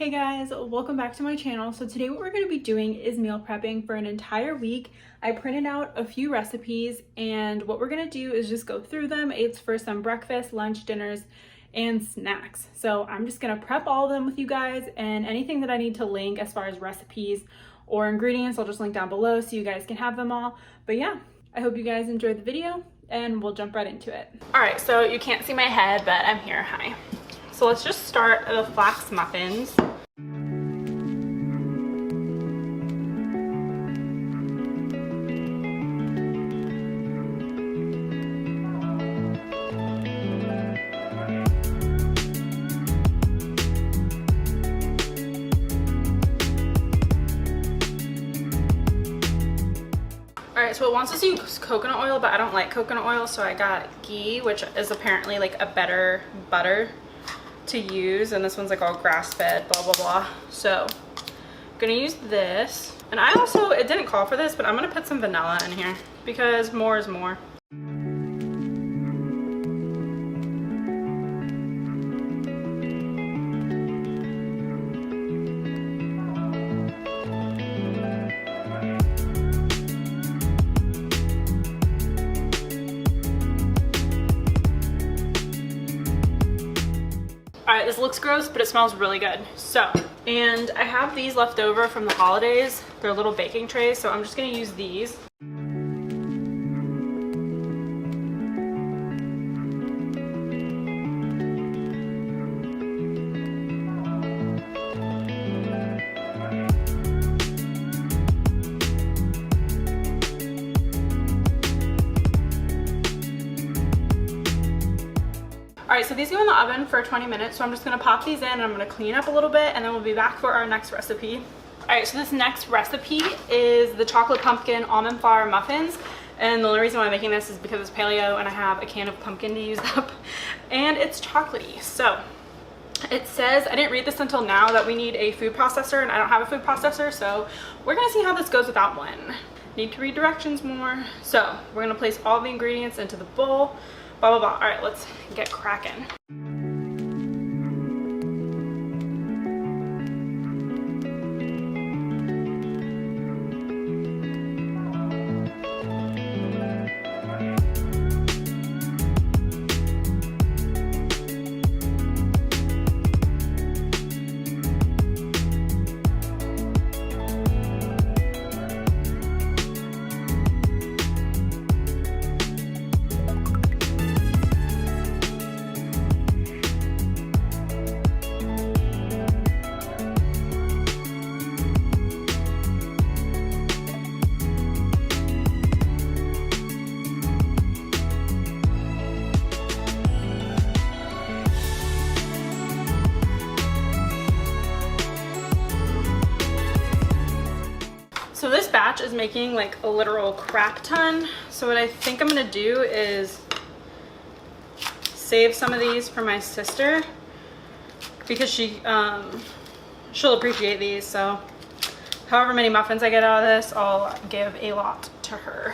Hey guys, welcome back to my channel. So today what we're going to be doing is meal prepping for an entire week. I printed out a few recipes and what we're going to do is just go through them. It's for some breakfast, lunch, dinners, and snacks. So I'm just going to prep all of them with you guys, and anything that I need to link as far as recipes or ingredients, I'll just link down below so you guys can have them all. But yeah, I hope you guys enjoyed the video and we'll jump right into it. All right, so you can't see my head, but I'm here. Hi. So let's just start the flax muffins. Alright, so it wants us to use coconut oil, but I don't like coconut oil, so I got ghee, which is apparently like a better butter to use, and this one's like all grass-fed, blah blah blah. So I'm gonna use this, and I also, it didn't call for this, but I'm gonna put some vanilla in here because more is more. Alright, this looks gross, but it smells really good. So, and I have these left over from the holidays. They're little baking trays, so I'm just going to use these. Alright, so these go in the oven for 20 minutes, so I'm just going to pop these in and I'm going to clean up a little bit, and then we'll be back for our next recipe. Alright, so this next recipe is the chocolate pumpkin almond flour muffins, and the only reason why I'm making this is because it's paleo and I have a can of pumpkin to use up, and it's chocolatey. So it says, I didn't read this until now, that we need a food processor, and I don't have a food processor, so we're going to see how this goes without one. Need to read directions more. So we're going to place all the ingredients into the bowl. Blah blah blah. All right, let's get cracking. So this batch is making like a literal crap ton. So what I think I'm gonna do is save some of these for my sister because she'll appreciate these. So however many muffins I get out of this, I'll give a lot to her.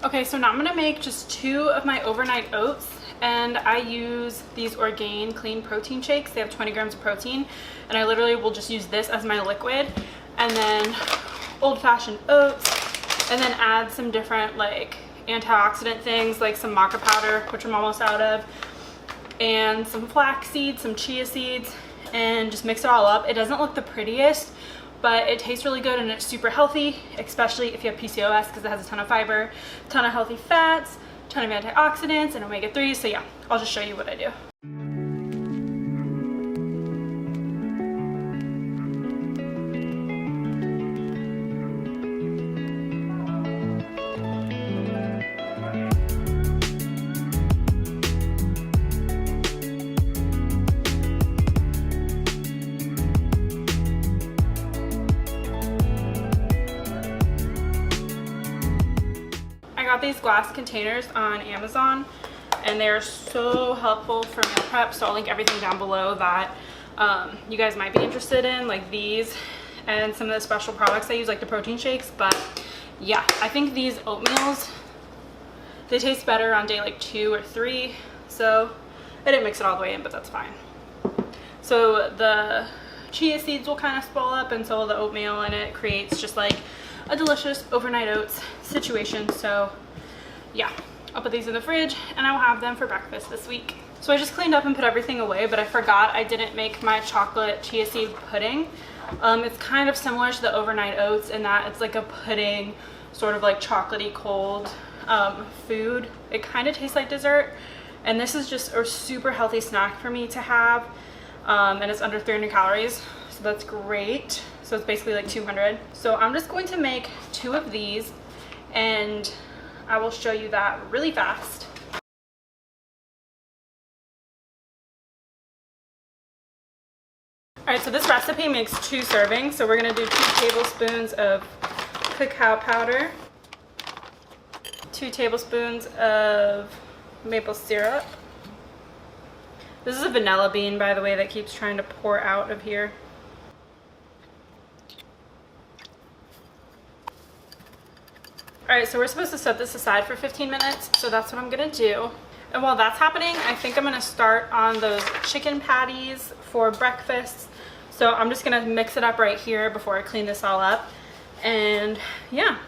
Okay, so now I'm gonna make just 2 of my overnight oats, and I use these Orgain clean protein shakes. They have 20 grams of protein, and I literally will just use this as my liquid, and then old-fashioned oats, and then add some different like antioxidant things like some maca powder, which I'm almost out of, and some flaxseed, some chia seeds, and just mix it all up. It doesn't look the prettiest, but it tastes really good and it's super healthy, especially if you have PCOS, because it has a ton of fiber, a ton of healthy fats, a ton of antioxidants, and omega-3s. So yeah, I'll just show you what I do. got these glass containers on Amazon. and they're so helpful for meal prep. So I'll link everything down below that you guys might be interested in, like these and some of the special products I use, like the protein shakes. But yeah, I think these oatmeals, they taste better on day like 2 or 3. So I didn't mix it all the way in, but that's fine. So the chia seeds will kind of swell up, and so will the oatmeal, and it creates just like a delicious overnight oats situation. So yeah, I'll put these in the fridge and I'll have them for breakfast this week. So I just cleaned up and put everything away, but I forgot I didn't make my chocolate chia seed pudding. It's kind of similar to the overnight oats in that it's like a pudding, sort of like chocolatey cold food. It kind of tastes like dessert, and this is just a super healthy snack for me to have, and it's under 300 calories, so that's great. So it's basically like 200. So I'm just going to make 2 of these, and I will show you that really fast. All right, so this recipe makes 2 servings. So we're gonna do 2 tablespoons of cacao powder, 2 tablespoons of maple syrup. This is a vanilla bean, by the way, that keeps trying to pour out of here. All right, so we're supposed to set this aside for 15 minutes, so that's what I'm gonna do. And while that's happening, I think I'm gonna start on those chicken patties for breakfast. So I'm just gonna mix it up right here before I clean this all up. And yeah.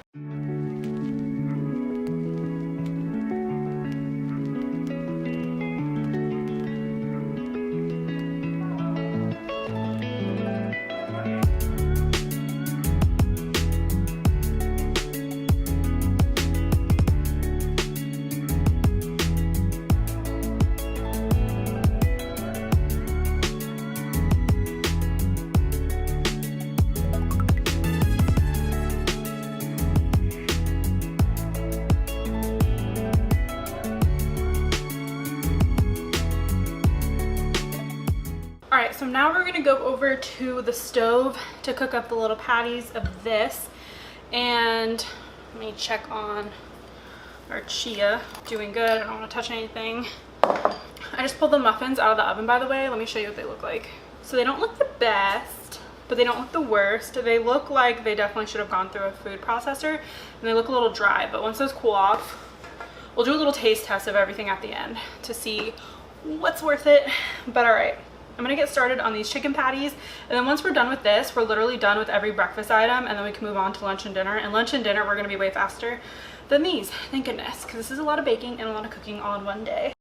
Alright, so now we're going to go over to the stove to cook up the little patties of this. And let me check on our chia. Doing good. I don't want to touch anything. I just pulled the muffins out of the oven, by the way. Let me show you what they look like. So they don't look the best, but they don't look the worst. They look like they definitely should have gone through a food processor, and they look a little dry. But once those cool off, we'll do a little taste test of everything at the end to see what's worth it. But alright. I'm gonna get started on these chicken patties, and then once we're done with this, we're literally done with every breakfast item, and then we can move on to lunch and dinner. And lunch and dinner, we're gonna be way faster than these, thank goodness, because this is a lot of baking and a lot of cooking all in one day.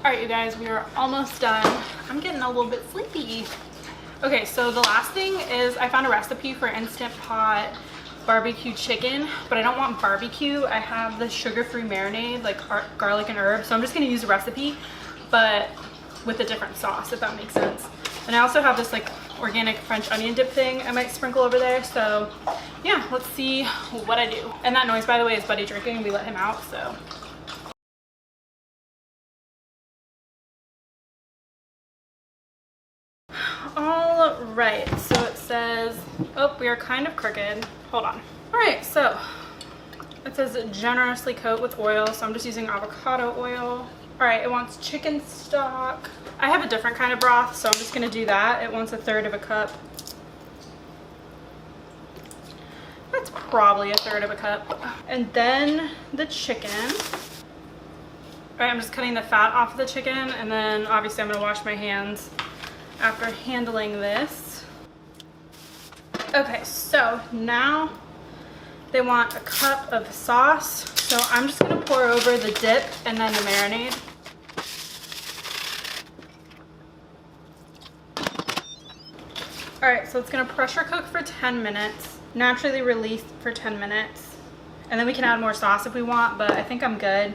Alright, you guys, we are almost done. I'm I'm getting a little bit sleepy. Okay, so the last thing is I found a recipe for Instant Pot barbecue chicken, but I don't want barbecue. I have the sugar-free marinade, like garlic and herbs, so I'm just gonna use a recipe, but with a different sauce, if that makes sense. And I also have this like organic French onion dip thing I might sprinkle over there. So yeah, let's see what I do. And that noise, by the way, is Buddy drinking. We let him out, so. All right, so it says, oh, we are kind of crooked. Hold on. All right, so it says generously coat with oil, so I'm just using avocado oil. All right, it wants chicken stock. I have a different kind of broth, so I'm just gonna do that. It wants 1/3 of a cup. That's probably 1/3 of a cup. And then the chicken. All right, I'm just cutting the fat off of the chicken, and then obviously I'm gonna wash my hands after handling this. Okay, so now they want a cup of sauce. So I'm just gonna pour over the dip and then the marinade. All right, so it's gonna pressure cook for 10 minutes, naturally release for 10 minutes. And then we can add more sauce if we want, but I think I'm good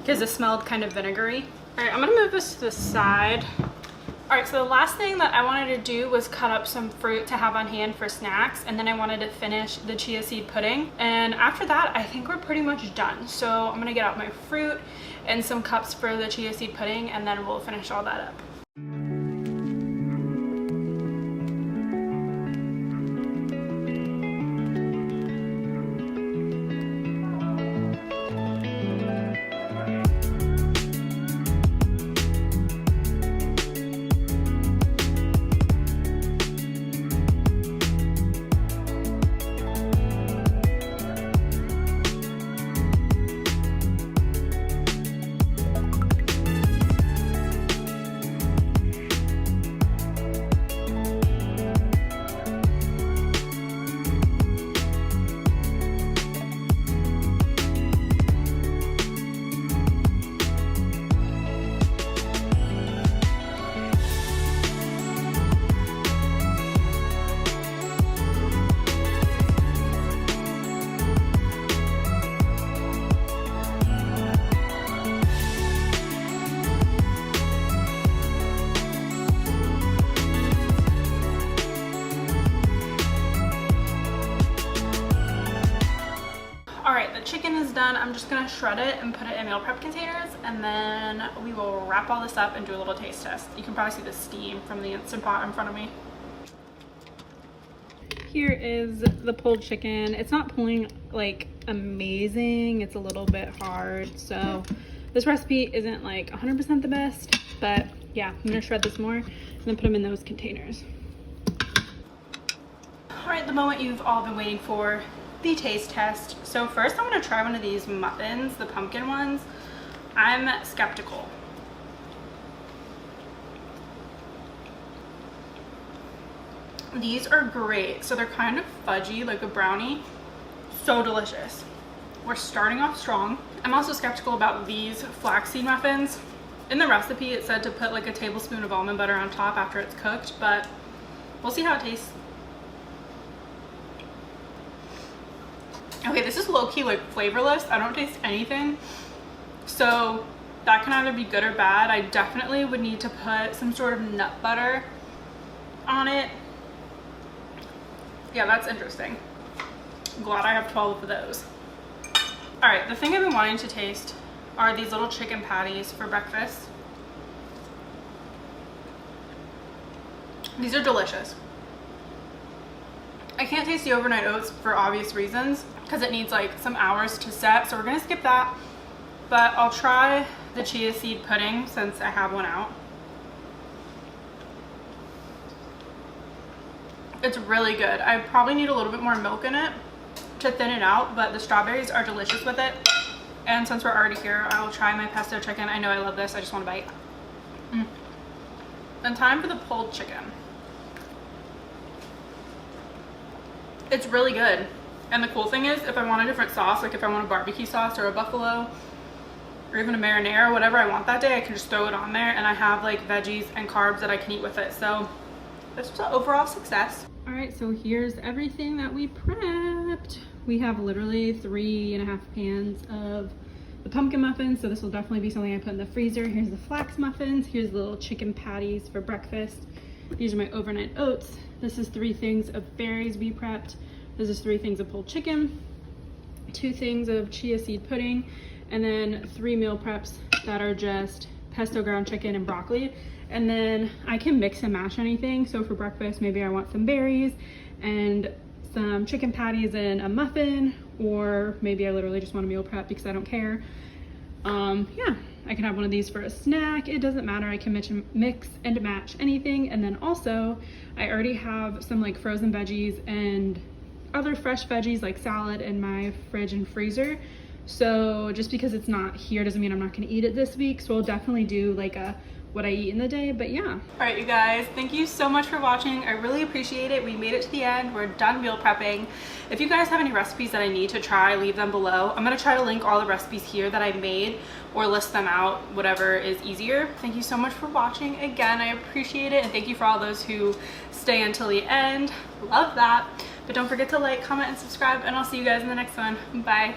because it smelled kind of vinegary. All right, I'm gonna move this to the side. All right, so the last thing that I wanted to do was cut up some fruit to have on hand for snacks, and then I wanted to finish the chia seed pudding. And after that, I think we're pretty much done. So I'm gonna get out my fruit and some cups for the chia seed pudding, and then we'll finish all that up. Chicken is done. I'm just gonna shred it and put it in meal prep containers, and then we will wrap all this up and do a little taste test. You can probably see the steam from the Instant Pot in front of me. Here is the pulled chicken. It's not pulling like amazing, it's a little bit hard, so this recipe isn't like 100% the best, but yeah, I'm gonna shred this more and then put them in those containers. All right, the moment you've all been waiting for, the taste test. So first I want to try one of these muffins, the pumpkin ones. I'm skeptical. These are great. So they're kind of fudgy, like a brownie. So delicious. We're starting off strong. I'm also skeptical about these flaxseed muffins. In the recipe it said to put like a tablespoon of almond butter on top after it's cooked, but we'll see how it tastes. Okay, this is low-key like flavorless. I don't taste anything, so that can either be good or bad. I definitely would need to put some sort of nut butter on it. Yeah, that's interesting. I'm glad I have 12 of those. All right, the thing I've been wanting to taste are these little chicken patties for breakfast. These are delicious. I can't taste the overnight oats for obvious reasons because it needs like some hours to set, so we're gonna skip that. But I'll try the chia seed pudding since I have one out. It's really good. I probably need a little bit more milk in it to thin it out, but the strawberries are delicious with it. And since we're already here, I'll try my pesto chicken. I know I love this, I just want a bite. And time for the pulled chicken. It's really good. And the cool thing is, if I want a different sauce, like if I want a barbecue sauce or a buffalo, or even a marinara, whatever I want that day, I can just throw it on there, and I have like veggies and carbs that I can eat with it. So this was an overall success. All right, so here's everything that we prepped. We have literally 3.5 pans of the pumpkin muffins, so this will definitely be something I put in the freezer. Here's the flax muffins. Here's the little chicken patties for breakfast. These are my overnight oats. This is 3 things of berries we prepped. This is 3 things of pulled chicken, 2 things of chia seed pudding, and then 3 meal preps that are just pesto ground chicken and broccoli. And then I can mix and match anything. So for breakfast, maybe I want some berries and some chicken patties and a muffin, or maybe I literally just want a meal prep because I don't care. Yeah, I can have one of these for a snack. It doesn't matter. I can mix and match anything. And then also I already have some like frozen veggies and other fresh veggies like salad in my fridge and freezer. So just because it's not here doesn't mean I'm not going to eat it this week. So I'll definitely do like a what I eat in the day, but yeah. All right, you guys, thank you so much for watching. I really appreciate it. We made it to the end. We're done meal prepping. If you guys have any recipes that I need to try, leave them below. I'm gonna try to link all the recipes here that I made or list them out, whatever is easier. Thank you so much for watching. Again, I appreciate it, and thank you for all those who stay until the end. Love that. But don't forget to like, comment, and subscribe, and I'll see you guys in the next one. Bye.